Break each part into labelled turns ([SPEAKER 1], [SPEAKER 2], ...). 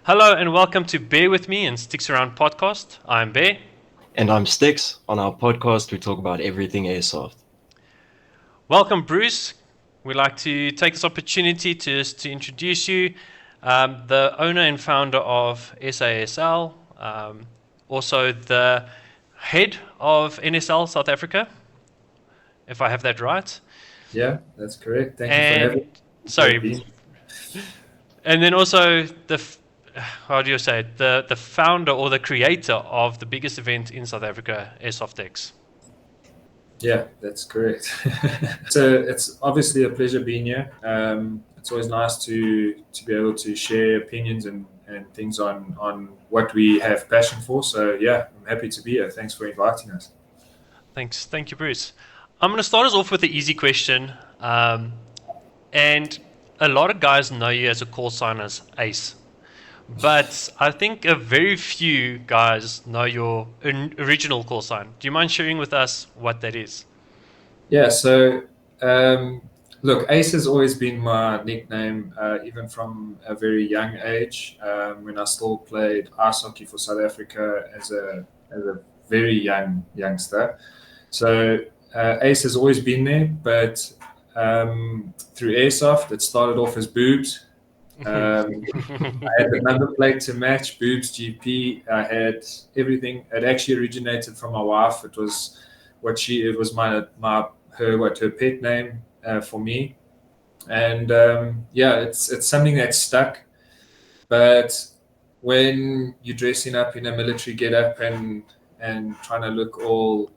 [SPEAKER 1] Hello and welcome to Bear With Me and Sticks Around podcast. I'm Bear.
[SPEAKER 2] And I'm STYX. On our podcast, we talk about everything airsoft.
[SPEAKER 1] Welcome, Bruce. We'd like to take this opportunity to introduce you, the owner and founder of SAASL, also the head of NSL South Africa, if I have that right.
[SPEAKER 3] Yeah, that's correct. Thank you for having me.
[SPEAKER 1] Sorry. And then also how do you say it? The founder or the creator of the biggest event in South Africa, Airsoft X.
[SPEAKER 3] Yeah, that's correct. So it's obviously a pleasure being here. It's always nice to be able to share opinions and things on what we have passion for. So yeah, I'm happy to be here. Thanks for inviting us.
[SPEAKER 1] Thank you, Bruce. I'm going to start us off with the easy question. And a lot of guys know you as a call sign as Ace. But I think a very few guys know your original call sign. Do you mind sharing with us what that is?
[SPEAKER 3] Yeah, so look, Ace has always been my nickname, even from a very young age. When I still played ice hockey for South Africa as a very youngster. So Ace has always been there, but through Airsoft, it started off as Boobs. I had the number plate to match, Boobs GP. I had everything. It actually originated from my wife. It was her pet name for me, and it's something that stuck. But when you're dressing up in a military getup and trying to look all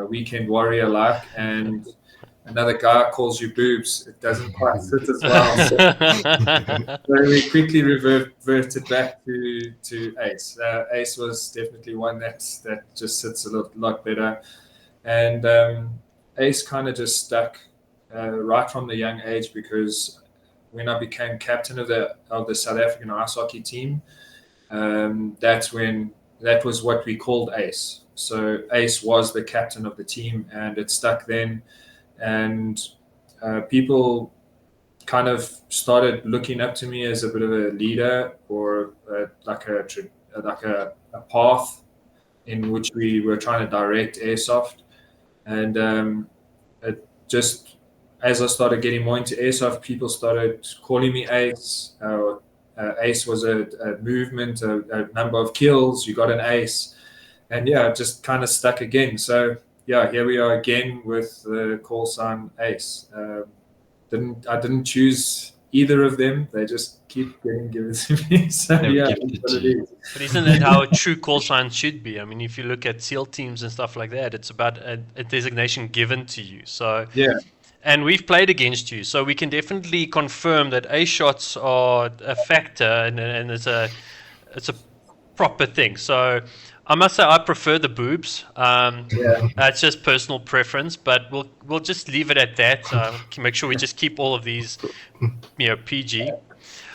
[SPEAKER 3] weekend warrior like, and another guy calls you Boobs, it doesn't quite fit as well. So we quickly reverted back to Ace. Ace was definitely one that just sits a lot better. And Ace kind of just stuck right from the young age, because when I became captain of the South African ice hockey team, that was what we called Ace. So Ace was the captain of the team, and it stuck then. And people kind of started looking up to me as a bit of a leader, or like a path in which we were trying to direct Airsoft. And it just, as I started getting more into Airsoft, people started calling me Ace. Ace was a movement, a number of kills, you got an ace. And yeah, it just kind of stuck again. So yeah, here we are again with the call sign Ace. I didn't choose either of them. They just keep getting given to me. So yeah, that's what it is.
[SPEAKER 1] But isn't that how a true call sign should be? I mean, if you look at SEAL teams and stuff like that, it's about a designation given to you. So
[SPEAKER 3] yeah.
[SPEAKER 1] And we've played against you, so we can definitely confirm that ace shots are a factor, and it's a proper thing. So I must say I prefer the Boobs. It's just personal preference, but we'll just leave it at that. Make sure we just keep all of these, PG.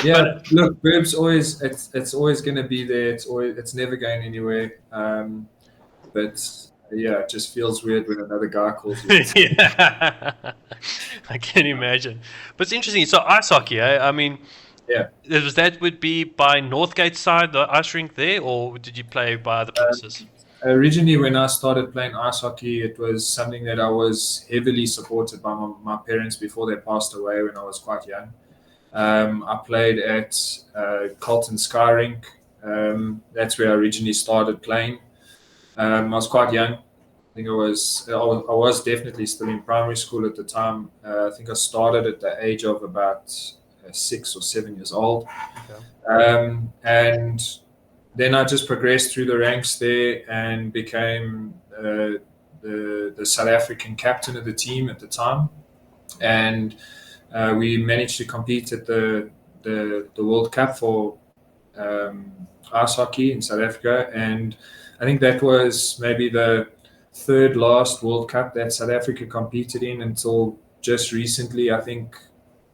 [SPEAKER 3] Yeah, but look, Boobs always it's always going to be there. It's never going anywhere. But yeah, it just feels weird when another guy calls you.
[SPEAKER 1] Yeah, I can imagine. But it's interesting. So ice hockey, I mean,
[SPEAKER 3] yeah,
[SPEAKER 1] would be by Northgate side, the ice rink there, or did you play by other places?
[SPEAKER 3] Originally, when I started playing ice hockey, it was something that I was heavily supported by my parents before they passed away when I was quite young. I played at Carlton Sky Rink. That's where I originally started playing. I was quite young. I think I was definitely still in primary school at the time. I think I started at the age of about 6 or 7 years old. Okay. And then I just progressed through the ranks there and became the South African captain of the team at the time. And we managed to compete at the World Cup for ice hockey in South Africa. And I think that was maybe the third last World Cup that South Africa competed in until just recently. I think,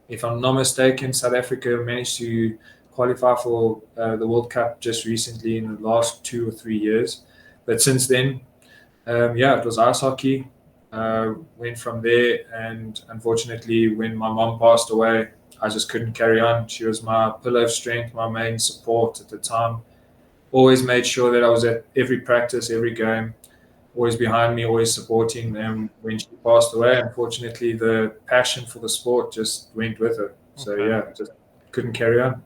[SPEAKER 3] if I'm not mistaken, South Africa managed to qualify for the World Cup just recently in the last 2 or 3 years. But since then, it was ice hockey. Went from there, and unfortunately, when my mom passed away, I just couldn't carry on. She was my pillar of strength, my main support at the time. Always made sure that I was at every practice, every game, always behind me, always supporting. And when she passed away, unfortunately, the passion for the sport just went with her. So just couldn't carry on.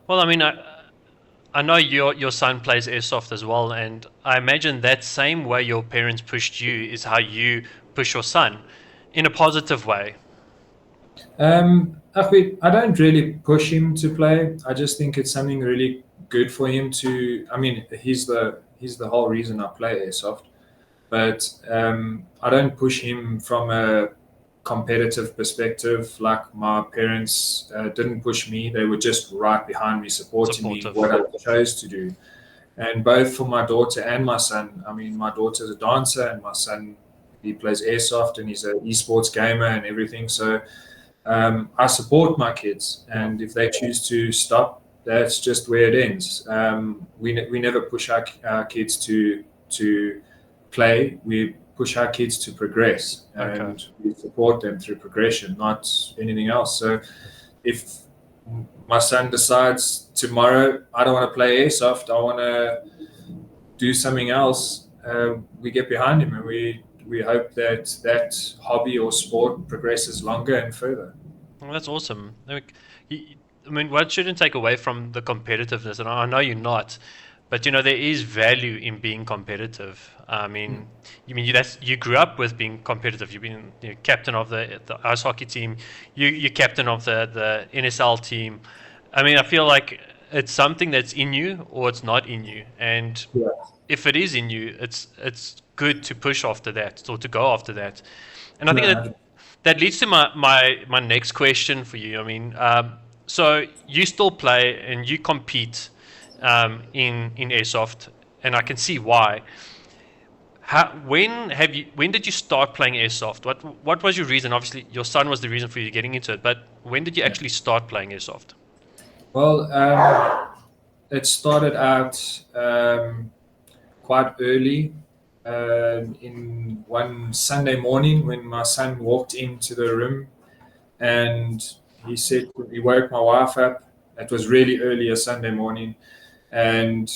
[SPEAKER 1] Well, I mean, I know your son plays airsoft as well, and I imagine that same way your parents pushed you is how you push your son, in a positive way.
[SPEAKER 3] I don't really push him to play. I just think it's something really good for him to. I mean, he's the whole reason I play airsoft. But I don't push him from a competitive perspective. Like my parents didn't push me; they were just right behind me, supporting me what I chose to do. And both for my daughter and my son. I mean, my daughter's a dancer, and my son, he plays airsoft, and he's an esports gamer and everything. So I support my kids, and if they choose to stop, that's just where it ends. We never push our kids to play. We push our kids to progress, and we support them through progression, not anything else. So if my son decides tomorrow, I don't want to play airsoft, I want to do something else, we get behind him, and we hope that hobby or sport progresses longer and further.
[SPEAKER 1] Well, that's awesome. I mean, what shouldn't take away from the competitiveness, and I know you're not, but there is value in being competitive. I mean, you grew up with being competitive. You've been captain of the ice hockey team. You're captain of the NSL team. I mean, I feel like it's something that's in you or it's not in you, and if it is in you, it's good to push after that or to go after that. And I think that leads to my next question for you. I mean, so you still play and you compete in airsoft, and I can see why. When did you start playing airsoft? What was your reason? Obviously, your son was the reason for you getting into it, but when did you actually start playing airsoft?
[SPEAKER 3] Well, it started out quite early. In one Sunday morning, when my son walked into the room, and he woke my wife up. It was really early a Sunday morning, and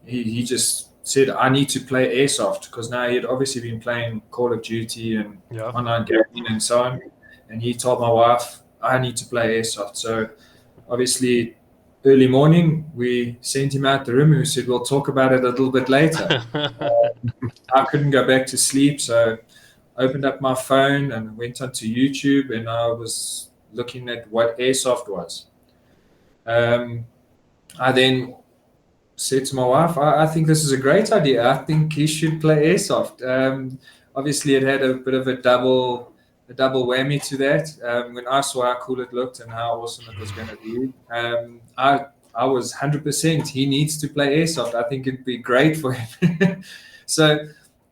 [SPEAKER 3] he just said, "I need to play airsoft," because now he had obviously been playing Call of Duty and online gaming and so on. And he told my wife, "I need to play airsoft." So obviously, early morning, we sent him out the room and we said, "We'll talk about it a little bit later." I couldn't go back to sleep, so I opened up my phone and went onto YouTube, and I was looking at what airsoft was. I then said to my wife, I think this is a great idea. I think he should play airsoft. Obviously, it had a bit of a double whammy to that. When I saw how cool it looked and how awesome it was going to be, I was 100%. He needs to play airsoft. I think it'd be great for him. So,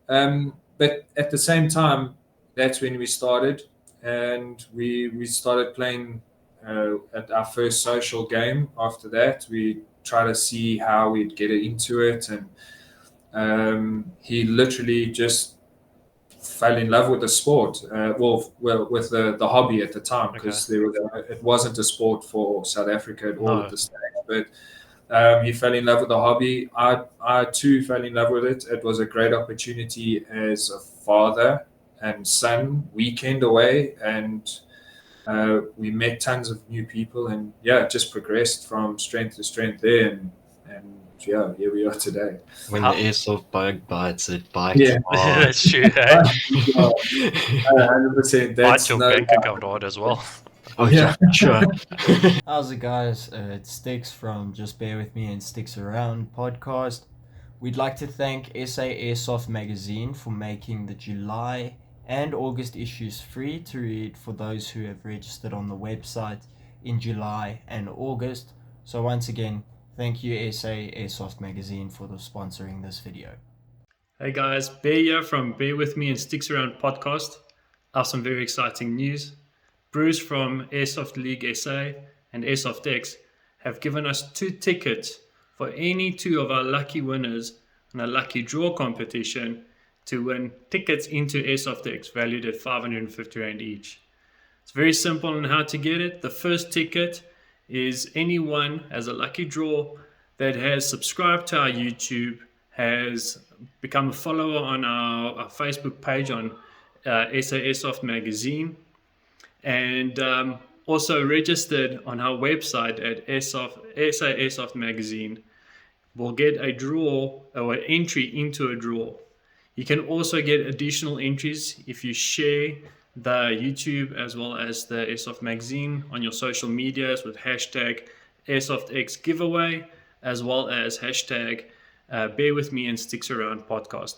[SPEAKER 3] but at the same time, that's when we started, and we started playing at our first social game. After that, we try to see how we'd get into it, and he literally just fell in love with the sport. With the hobby at the time, because it wasn't a sport for South Africa at all at the stage. But he fell in love with the hobby. I too fell in love with it. It was a great opportunity as a father and son weekend away, and we met tons of new people, and it just progressed from strength to strength there, and here we are today.
[SPEAKER 2] When the airsoft bug bites, it bites.
[SPEAKER 3] Yeah,
[SPEAKER 1] that's true.
[SPEAKER 3] 100%. That's
[SPEAKER 1] your bank account hard as well.
[SPEAKER 2] Oh yeah, sure.
[SPEAKER 4] How's it, guys? It's STYX from Just Bear With Me and STYX Around podcast. We'd like to thank SA Airsoft Magazine for making the July and August issues free to read for those who have registered on the website in July and August. So once again, thank you SA Airsoft Magazine for sponsoring this video.
[SPEAKER 5] Hey guys, Bear here from Bear With Me and STYX Around podcast. I have some very exciting news. Bruce from Airsoft League SA and Airsoft X have given us 2 tickets for any 2 of our lucky winners in a lucky draw competition to win tickets into Airsoft X valued at 550 Rand each. It's very simple on how to get it. The first ticket is anyone as a lucky draw that has subscribed to our YouTube, has become a follower on our Facebook page on SA Airsoft Magazine, and also registered on our website at SA Airsoft Magazine, will get a draw or an entry into a draw. You can also get additional entries if you share the YouTube as well as the Airsoft Magazine on your social medias with hashtag Airsoft X giveaway, as well as hashtag Bear With Me and Sticks Around podcast.